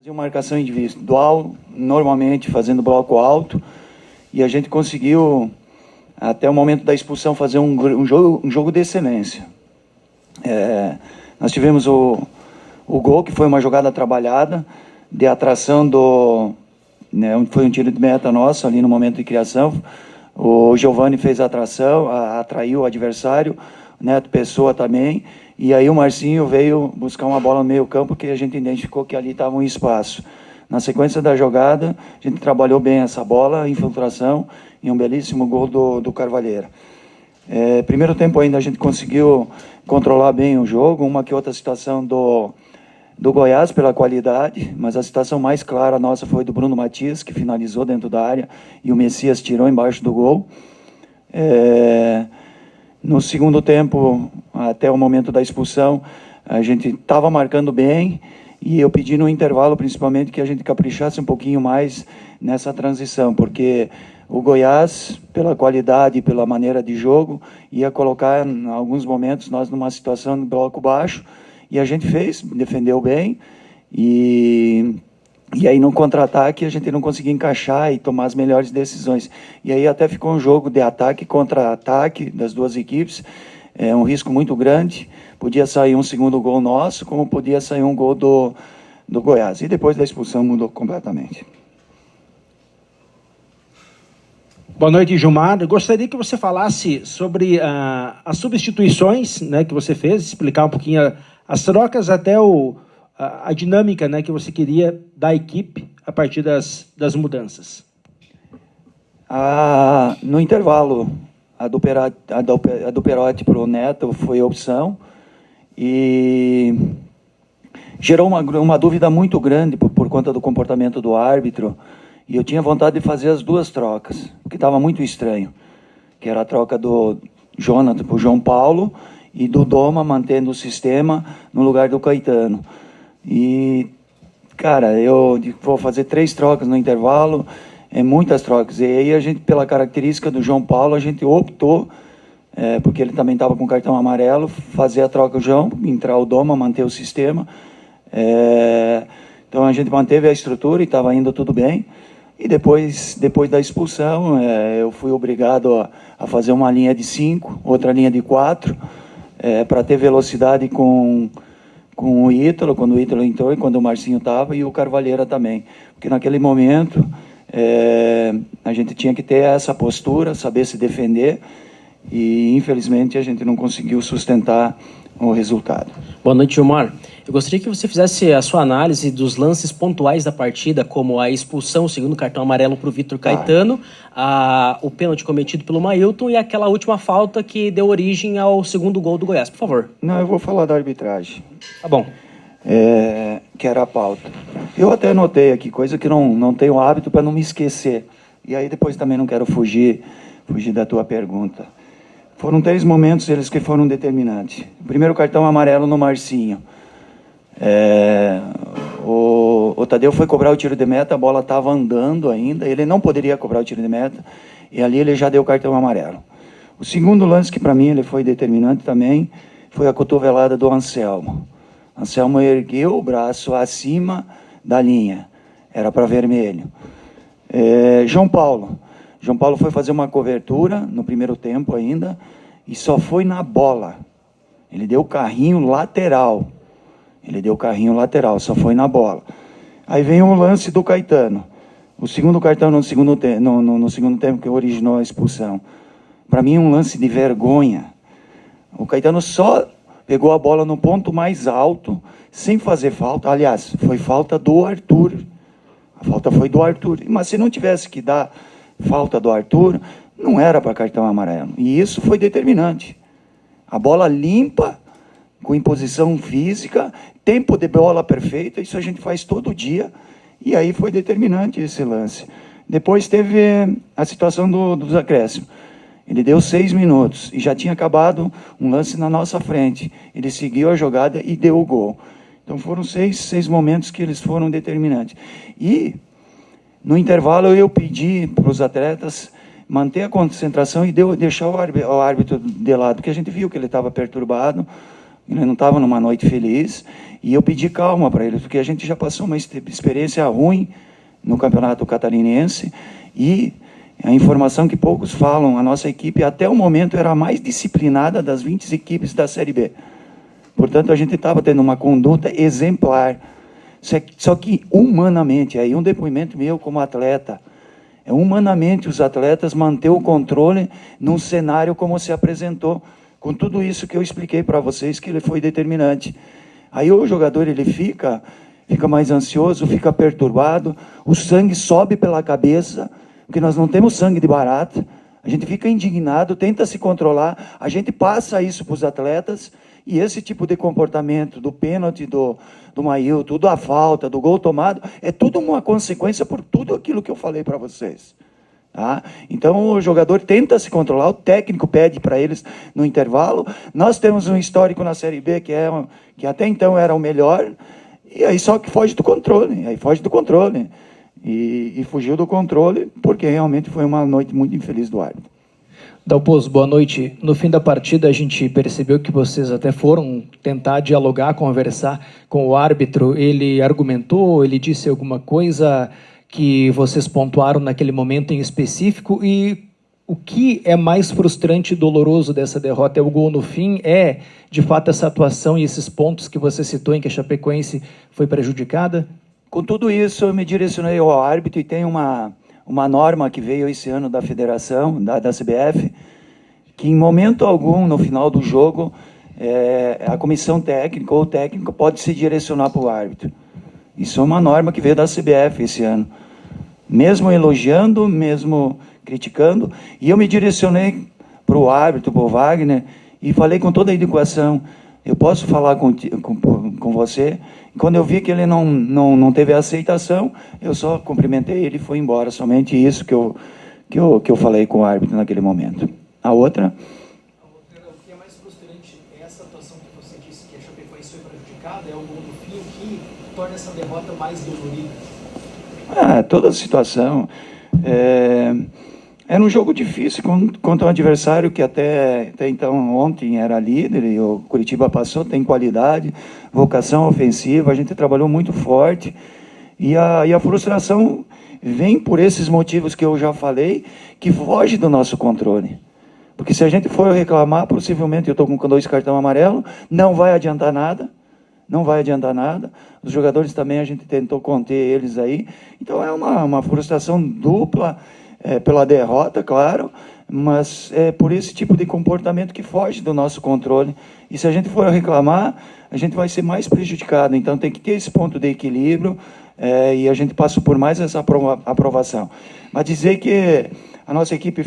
faziam marcação individual, normalmente fazendo bloco alto, e a gente conseguiu, até o momento da expulsão, fazer um jogo de excelência. Nós tivemos o gol, que foi uma jogada trabalhada, de atração né, foi um tiro de meta nosso, ali no momento de criação. O Giovani fez a atração, atraiu o adversário, o Neto Pessoa também, e aí o Marcinho veio buscar uma bola no meio campo, que a gente identificou que ali estava um espaço. Na sequência da jogada, a gente trabalhou bem essa bola, infiltração, e um belíssimo gol do Carvalheira. Primeiro tempo ainda a gente conseguiu controlar bem o jogo, uma que outra situação do Goiás pela qualidade, mas a situação mais clara nossa foi do Bruno Matias, que finalizou dentro da área, e o Messias tirou embaixo do gol. No segundo tempo, até o momento da expulsão, a gente estava marcando bem, e eu pedi no intervalo, principalmente, que a gente caprichasse um pouquinho mais nessa transição, porque o Goiás, pela qualidade e pela maneira de jogo, ia colocar, em alguns momentos, nós numa situação de bloco baixo, e a gente fez, defendeu bem, e aí no contra-ataque a gente não conseguia encaixar e tomar as melhores decisões. E aí até ficou um jogo de ataque contra ataque das duas equipes, um risco muito grande. Podia sair um segundo gol nosso, como podia sair um gol do Goiás. E depois da expulsão mudou completamente. Boa noite, Gilmar. Eu gostaria que você falasse sobre as substituições, né, que você fez, explicar um pouquinho as trocas, até a dinâmica, né, que você queria da equipe a partir das mudanças. No intervalo, a do Perotti para o Neto foi a opção, e gerou uma dúvida muito grande por conta do comportamento do árbitro, e eu tinha vontade de fazer as duas trocas, porque estava muito estranho, que era a troca do Jonathan para o João Paulo, e do Doma mantendo o sistema no lugar do Caetano. E, cara, eu vou fazer 3 trocas no intervalo, muitas trocas. E aí a gente, pela característica do João Paulo, a gente optou, porque ele também estava com cartão amarelo, fazer a troca do João, entrar o Doma, manter o sistema. Então a gente manteve a estrutura e estava indo tudo bem. E depois da expulsão, eu fui obrigado a fazer uma linha de 5, outra linha de 4, para ter velocidade com o Ítalo, quando o Ítalo entrou e quando o Marcinho estava, e o Carvalheira também. Porque naquele momento a gente tinha que ter essa postura, saber se defender, e infelizmente a gente não conseguiu sustentar o resultado. Boa noite, Gilmar. Eu gostaria que você fizesse a sua análise dos lances pontuais da partida, como a expulsão, o segundo cartão amarelo para o Vitor Caetano, o pênalti cometido pelo Mailton e aquela última falta que deu origem ao segundo gol do Goiás, por favor. Não, eu vou falar da arbitragem. Tá bom. Que era a pauta. Eu até anotei aqui, coisa que não tenho hábito para não me esquecer. E aí depois também não quero fugir da tua pergunta. Foram 3 momentos eles que foram determinantes. O primeiro cartão amarelo no Marcinho. O Tadeu foi cobrar o tiro de meta, a bola estava andando ainda, ele não poderia cobrar o tiro de meta, e ali ele já deu o cartão amarelo. O segundo lance, que para mim ele foi determinante também, foi a cotovelada do Anselmo. Anselmo ergueu o braço acima da linha, era para vermelho. João Paulo foi fazer uma cobertura no primeiro tempo ainda, e só foi na bola. Ele deu o carrinho lateral. Só foi na bola. Aí vem o lance do Caetano. O segundo cartão no segundo tempo, que originou a expulsão. Para mim, um lance de vergonha. O Caetano só pegou a bola no ponto mais alto, sem fazer falta. Aliás, foi falta do Arthur. A falta foi do Arthur. Mas se não tivesse que dar falta do Arthur, não era para cartão amarelo. E isso foi determinante. A bola limpa, com imposição física, tempo de bola perfeita, isso a gente faz todo dia, e aí foi determinante esse lance. Depois teve a situação dos acréscimos. Ele deu 6 minutos, e já tinha acabado um lance na nossa frente. Ele seguiu a jogada e deu o gol. Então foram 6 momentos que eles foram determinantes. E, no intervalo, eu pedi para os atletas manter a concentração e deixar o árbitro de lado, porque a gente viu que ele estava perturbado, ele não estava numa noite feliz, e eu pedi calma para ele, porque a gente já passou uma experiência ruim no Campeonato Catarinense, e a informação que poucos falam, a nossa equipe até o momento era a mais disciplinada das 20 equipes da Série B. Portanto, a gente estava tendo uma conduta exemplar. Só que humanamente, aí um depoimento meu como atleta, humanamente os atletas manter o controle num cenário como se apresentou, com tudo isso que eu expliquei para vocês, que ele foi determinante. Aí o jogador ele fica mais ansioso, fica perturbado, o sangue sobe pela cabeça, porque nós não temos sangue de barata, a gente fica indignado, tenta se controlar, a gente passa isso para os atletas, e esse tipo de comportamento do pênalti do Mailton, da falta, do gol tomado, é tudo uma consequência por tudo aquilo que eu falei para vocês. Tá? Então o jogador tenta se controlar, o técnico pede para eles no intervalo. Nós temos um histórico na Série B que até então era o melhor, e aí só que foge do controle, e fugiu do controle porque realmente foi uma noite muito infeliz do árbitro. Dalpozo, boa noite. No fim da partida, a gente percebeu que vocês até foram tentar dialogar, conversar com o árbitro. Ele argumentou, ele disse alguma coisa que vocês pontuaram naquele momento em específico? E o que é mais frustrante e doloroso dessa derrota? É o gol no fim? É, de fato, essa atuação e esses pontos que você citou em que a Chapecoense foi prejudicada? Com tudo isso, eu me direcionei ao árbitro e tem uma norma que veio esse ano da federação, da CBF, que em momento algum, no final do jogo, a comissão técnica ou o técnico pode se direcionar para o árbitro. Isso é uma norma que veio da CBF esse ano. Mesmo elogiando, mesmo criticando, e eu me direcionei para o árbitro, para o Wagner, e falei com toda a educação, eu posso falar com você? Quando eu vi que ele não teve aceitação, eu só cumprimentei ele e fui embora. Somente isso que eu falei com o árbitro naquele momento. A outra? O que é mais frustrante é essa atuação que você disse que a Chapecoense foi prejudicada, é o gol do fim, o que torna essa derrota mais dolorida? Toda a situação. Era um jogo difícil contra um adversário que até então ontem era líder, e o Curitiba passou, tem qualidade, vocação ofensiva, a gente trabalhou muito forte, e a frustração vem por esses motivos que eu já falei, que foge do nosso controle. Porque se a gente for reclamar, possivelmente eu estou com 2 cartões amarelos, não vai adiantar nada, Os jogadores também, a gente tentou conter eles aí, então é uma frustração dupla, pela derrota, claro, mas é por esse tipo de comportamento que foge do nosso controle. E se a gente for reclamar, a gente vai ser mais prejudicado. Então tem que ter esse ponto de equilíbrio, e a gente passa por mais essa aprovação. Mas dizer que a nossa equipe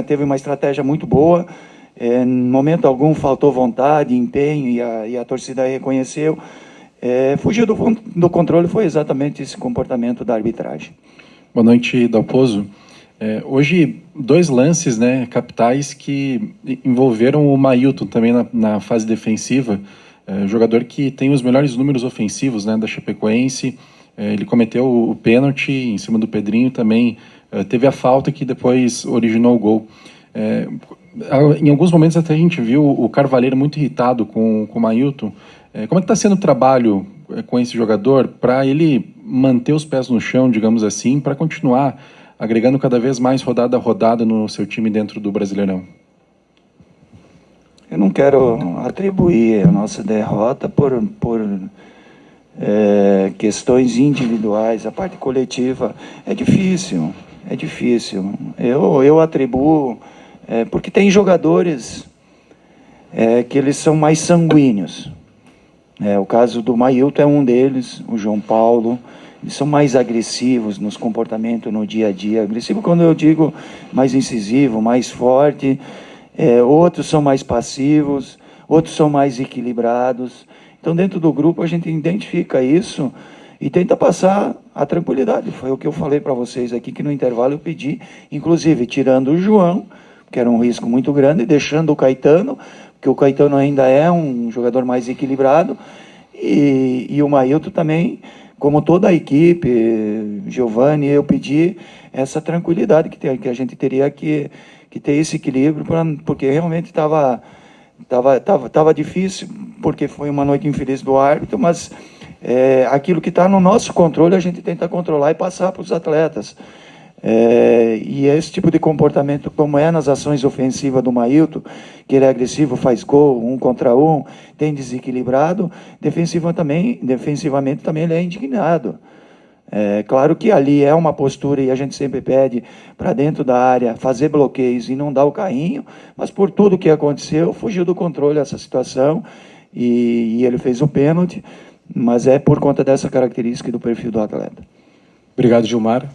teve uma estratégia muito boa, em momento algum faltou vontade, empenho, e a torcida reconheceu. Fugir do controle foi exatamente esse comportamento da arbitragem. Boa noite, Dalpozo. Hoje, 2 lances, capitais que envolveram o Mailton também na fase defensiva, jogador que tem os melhores números ofensivos da Chapecoense. Ele cometeu o pênalti em cima do Pedrinho, também teve a falta que depois originou o gol. Em alguns momentos até a gente viu o Carvalheiro muito irritado com o Mailton. Como é que está sendo o trabalho com esse jogador para ele manter os pés no chão, digamos assim, para continuar agregando cada vez mais rodada a rodada no seu time dentro do Brasileirão? Eu não quero atribuir a nossa derrota por questões individuais. A parte coletiva é difícil. Eu atribuo, porque tem jogadores que eles são mais sanguíneos. O caso do Mailton é um deles, o João Paulo. Eles são mais agressivos nos comportamentos no dia a dia. Agressivo quando eu digo mais incisivo, mais forte. Outros são mais passivos, outros são mais equilibrados. Então, dentro do grupo, a gente identifica isso e tenta passar a tranquilidade. Foi o que eu falei para vocês aqui, que no intervalo eu pedi, inclusive tirando o João, que era um risco muito grande, deixando o Caetano, porque o Caetano ainda é um jogador mais equilibrado, e o Mailton também, como toda a equipe, Giovani, eu pedi essa tranquilidade que a gente teria que ter esse equilíbrio, porque realmente estava Tava difícil, porque foi uma noite infeliz do árbitro, mas aquilo que está no nosso controle, a gente tenta controlar e passar para os atletas. E esse tipo de comportamento, como é nas ações ofensivas do Mailton, que ele é agressivo, faz gol, 1 contra 1, tem desequilibrado, defensivamente também ele é indignado. Claro que ali é uma postura, e a gente sempre pede para dentro da área fazer bloqueios e não dar o carrinho, mas por tudo que aconteceu, fugiu do controle essa situação, e ele fez o pênalti, mas é por conta dessa característica e do perfil do atleta. Obrigado, Gilmar.